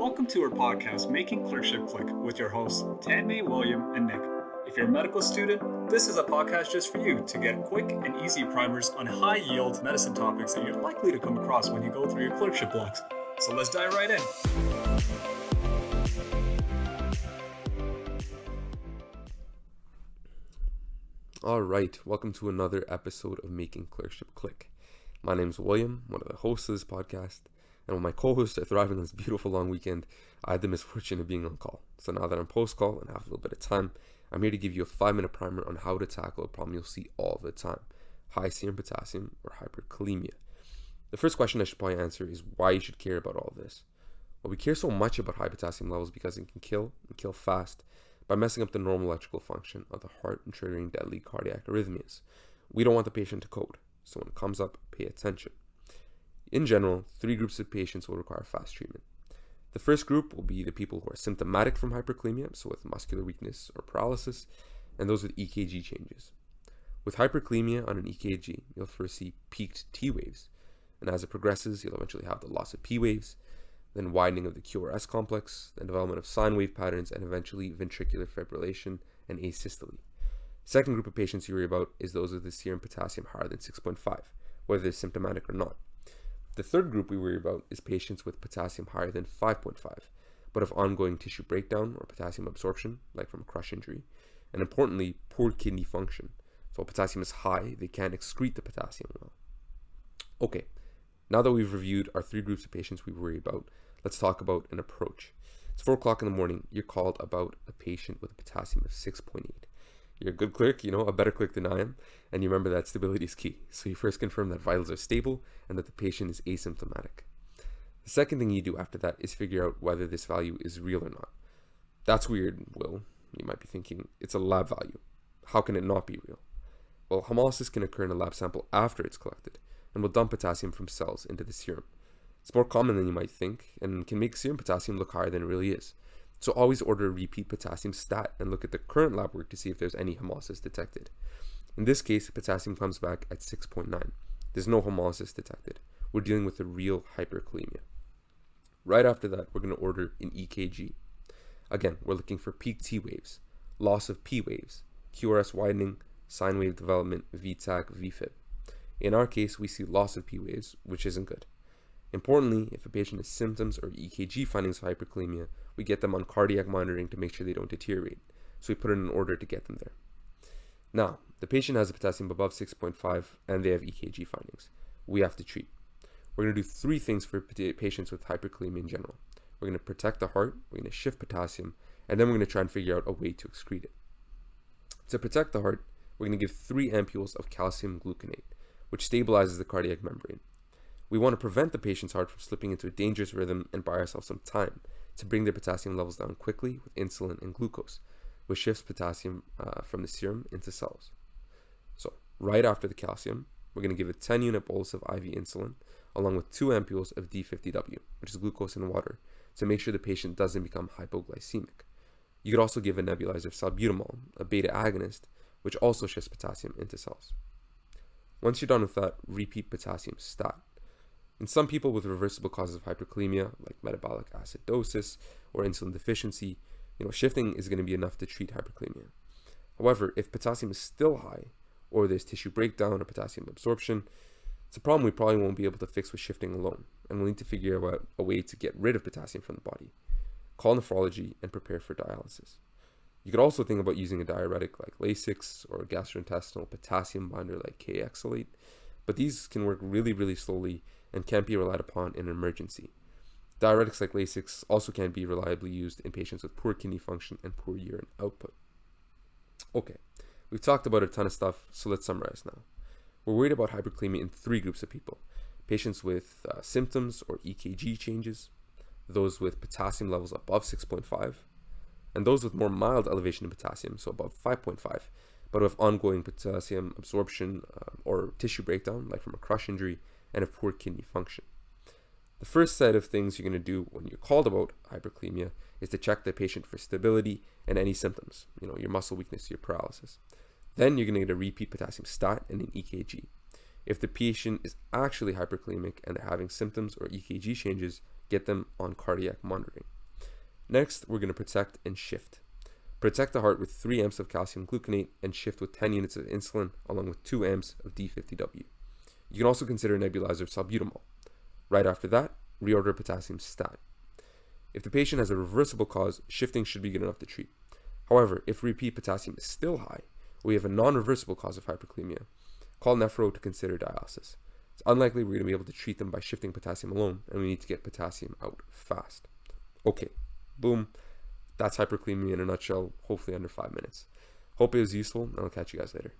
Welcome to our podcast, Making Clerkship Click, with your hosts, Tanmay, William, and Nick. If you're a medical student, this is a podcast just for you to get quick and easy primers on high-yield medicine topics that you're likely to come across when you go through your clerkship blocks. So let's dive right in. All right, welcome to another episode of Making Clerkship Click. My name's William, one of the hosts of this podcast, and when my co-hosts are thriving on this beautiful long weekend, I had the misfortune of being on call. So now that I'm post-call and have a little bit of time, I'm here to give you a 5-minute primer on how to tackle a problem you'll see all the time: high serum potassium or hyperkalemia. The first question I should probably answer is why you should care about all of this. Well, we care so much about high potassium levels because it can kill, and kill fast, by messing up the normal electrical function of the heart and triggering deadly cardiac arrhythmias. We don't want the patient to code, so when it comes up, pay attention. In general, 3 groups of patients will require fast treatment. The first group will be the people who are symptomatic from hyperkalemia, so with muscular weakness or paralysis, and those with EKG changes. With hyperkalemia on an EKG, you'll first see peaked T waves, and as it progresses, you'll eventually have the loss of P waves, then widening of the QRS complex, then development of sine wave patterns, and eventually ventricular fibrillation and asystole. Second group of patients you worry about is those with the serum potassium higher than 6.5, whether they're symptomatic or not. The third group we worry about is patients with potassium higher than 5.5, but of ongoing tissue breakdown or potassium absorption, like from a crush injury, and importantly, poor kidney function. So while potassium is high, they can't excrete the potassium well. Okay, now that we've reviewed our 3 groups of patients we worry about, let's talk about an approach. It's 4 o'clock in the morning, you're called about a patient with a potassium of 6.8. You're a good clerk, a better clerk than I am, and you remember that stability is key. So you first confirm that vitals are stable and that the patient is asymptomatic. The second thing you do after that is figure out whether this value is real or not. That's weird, Will. You might be thinking, it's a lab value. How can it not be real? Well, hemolysis can occur in a lab sample after it's collected and will dump potassium from cells into the serum. It's more common than you might think and can make serum potassium look higher than it really is. So always order a repeat potassium stat and look at the current lab work to see if there's any hemolysis detected. In this case, potassium comes back at 6.9. There's no hemolysis detected. We're dealing with a real hyperkalemia. Right after that, we're going to order an EKG. Again, we're looking for peak T waves, loss of P waves, QRS widening, sine wave development, VTAC, VFib. In our case, we see loss of P waves, which isn't good. Importantly, if a patient has symptoms or EKG findings of hyperkalemia, we get them on cardiac monitoring to make sure they don't deteriorate. So we put in an order to get them there. Now, the patient has a potassium above 6.5 and they have EKG findings. We have to treat. We're going to do 3 things for patients with hyperkalemia in general. We're going to protect the heart, we're going to shift potassium, and then we're going to try and figure out a way to excrete it. To protect the heart, we're going to give 3 ampules of calcium gluconate, which stabilizes the cardiac membrane. We want to prevent the patient's heart from slipping into a dangerous rhythm and buy ourselves some time to bring their potassium levels down quickly with insulin and glucose, which shifts potassium from the serum into cells. So, right after the calcium, we're going to give a 10-unit bolus of IV insulin along with 2 ampules of D50W, which is glucose in water, to make sure the patient doesn't become hypoglycemic. You could also give a nebulizer of salbutamol, a beta agonist, which also shifts potassium into cells. Once you're done with that, repeat potassium stat. In some people with reversible causes of hyperkalemia, like metabolic acidosis or insulin deficiency, shifting is going to be enough to treat hyperkalemia. However, if potassium is still high, or there's tissue breakdown or potassium absorption, it's a problem we probably won't be able to fix with shifting alone, and we'll need to figure out a way to get rid of potassium from the body. Call nephrology and prepare for dialysis. You could also think about using a diuretic like Lasix or a gastrointestinal potassium binder like K-Exolate, but these can work really, really slowly and can't be relied upon in an emergency. Diuretics like Lasix also can't be reliably used in patients with poor kidney function and poor urine output. Okay, we've talked about a ton of stuff, so let's summarize now. We're worried about hyperkalemia in 3 groups of people: patients with symptoms or EKG changes, those with potassium levels above 6.5, and those with more mild elevation in potassium, so above 5.5, but with ongoing potassium absorption or tissue breakdown, like from a crush injury, and of poor kidney function. The first set of things you're going to do when you're called about hyperkalemia is to check the patient for stability and any symptoms, your muscle weakness, your paralysis. Then you're going to get a repeat potassium stat and an EKG. If the patient is actually hyperkalemic and they're having symptoms or EKG changes, get them on cardiac monitoring. Next, we're going to protect and shift. Protect the heart with 3 amps of calcium gluconate and shift with 10 units of insulin along with 2 amps of D50W. You can also consider a nebulizer of salbutamol. Right after that, reorder potassium stat. If the patient has a reversible cause, shifting should be good enough to treat. However, if repeat potassium is still high, or we have a non-reversible cause of hyperkalemia, call nephro to consider dialysis. It's unlikely we're going to be able to treat them by shifting potassium alone, and we need to get potassium out fast. Okay, boom. That's hyperkalemia in a nutshell, hopefully under 5 minutes. Hope it was useful, and I'll catch you guys later.